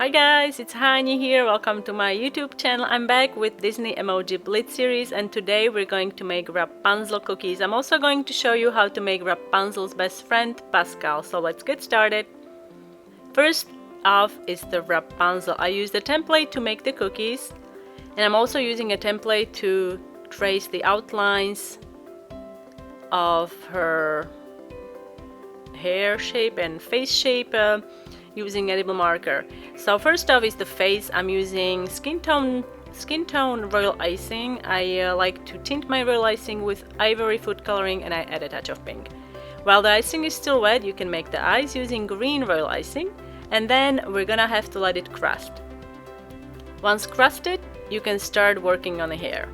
Hi guys, it's Hani here. Welcome to my YouTube channel. I'm back with Disney Emoji Blitz series, and today we're going to make Rapunzel cookies. I'm also going to show you how to make Rapunzel's best friend, Pascal. So let's get started. First off is the Rapunzel. I used a template to make the cookies, and I'm also using a template to trace the outlines of her hair shape and face shape using edible marker. So first off is the face. I'm using skin tone royal icing. I like to tint my royal icing with ivory food coloring, and I add a touch of pink. While the icing is still wet, you can make the eyes using green royal icing, and then we're gonna have to let it crust. Once crusted, you can start working on the hair.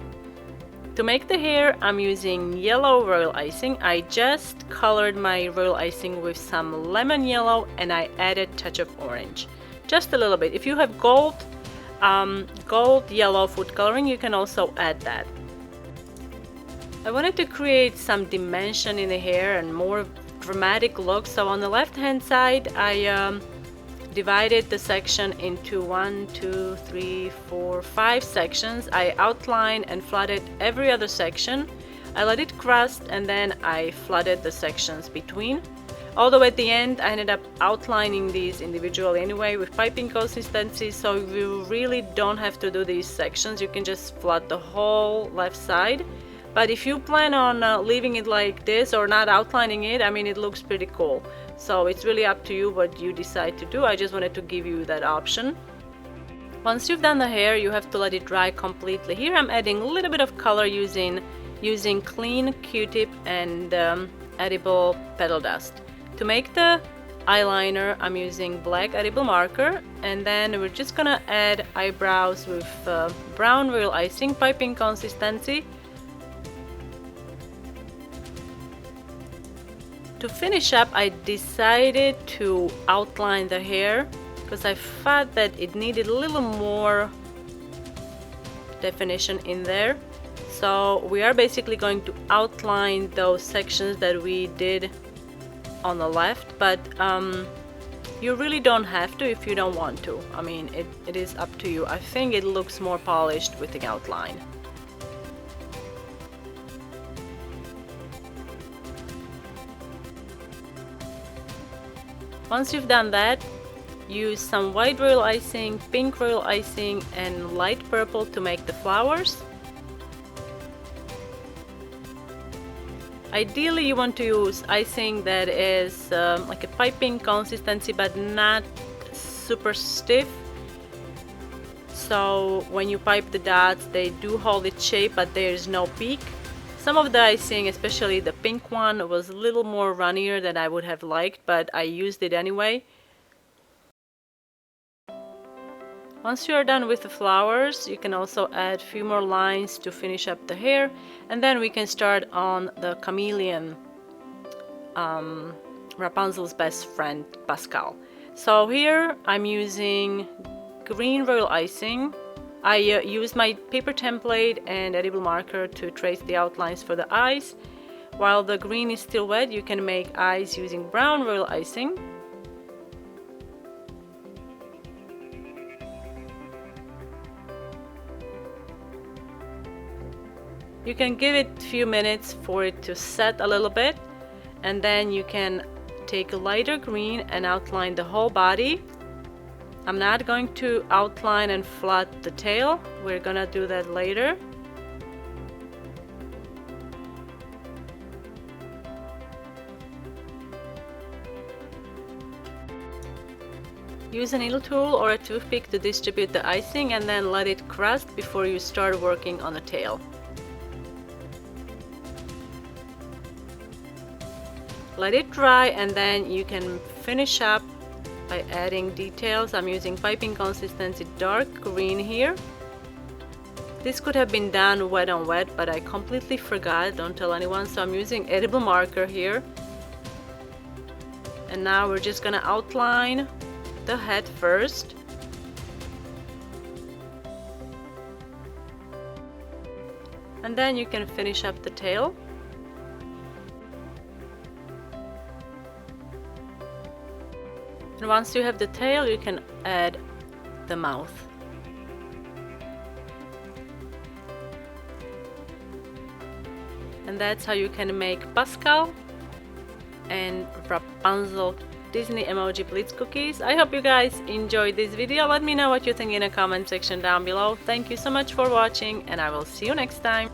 To make the hair, I'm using yellow royal icing. I just colored my royal icing with some lemon yellow, and I added a touch of orange. Just a little bit. If you have gold yellow food coloring, you can also add that. I wanted to create some dimension in the hair and more dramatic look. So on the left hand side, I divided the section into 5 sections. I outlined and flooded every other section. I let it crust, and then I flooded the sections between. Although at the end I ended up outlining these individually anyway with piping consistency, so you really don't have to do these sections. You can just flood the whole left side. But if you plan on leaving it like this or not outlining it, I mean, it looks pretty cool. So it's really up to you what you decide to do. I just wanted to give you that option. Once you've done the hair, you have to let it dry completely. Here I'm adding a little bit of color using clean Q-tip and edible petal dust. To make the eyeliner, I'm using black edible marker, and then we're just gonna add eyebrows with brown royal icing, piping consistency. To finish up, I decided to outline the hair because I thought that it needed a little more definition in there. So we are basically going to outline those sections that we did on the left, but you really don't have to if you don't want to. I mean, it is up to you. I think it looks more polished with the outline. Once you've done that, use some white royal icing, pink royal icing, and light purple to make the flowers. Ideally, you want to use icing that is like a piping consistency but not super stiff. So when you pipe the dots, they do hold its shape, but there is no peak. Some of the icing, especially the pink one, was a little more runnier than I would have liked, but I used it anyway. Once you are done with the flowers, you can also add a few more lines to finish up the hair, and then we can start on the chameleon, Rapunzel's best friend, Pascal. So here I'm using green royal icing. I used my paper template and edible marker to trace the outlines for the eyes. While the green is still wet, you can make eyes using brown royal icing. You can give it a few minutes for it to set a little bit, and then you can take a lighter green and outline the whole body. I'm not going to outline and flood the tail. We're gonna do that later. Use a needle tool or a toothpick to distribute the icing, and then let it crust before you start working on the tail. Let it dry, and then you can finish up by adding details. I'm using piping consistency dark green here. This could have been done wet on wet, but I completely forgot. Don't tell anyone. So I'm using edible marker here. And now we're just gonna outline the head first. And then you can finish up the tail. And once you have the tail, you can add the mouth. And that's how you can make Pascal and Rapunzel Disney Emoji Blitz Cookies. I hope you guys enjoyed this video. Let me know what you think in the comment section down below. Thank you so much for watching, and I will see you next time.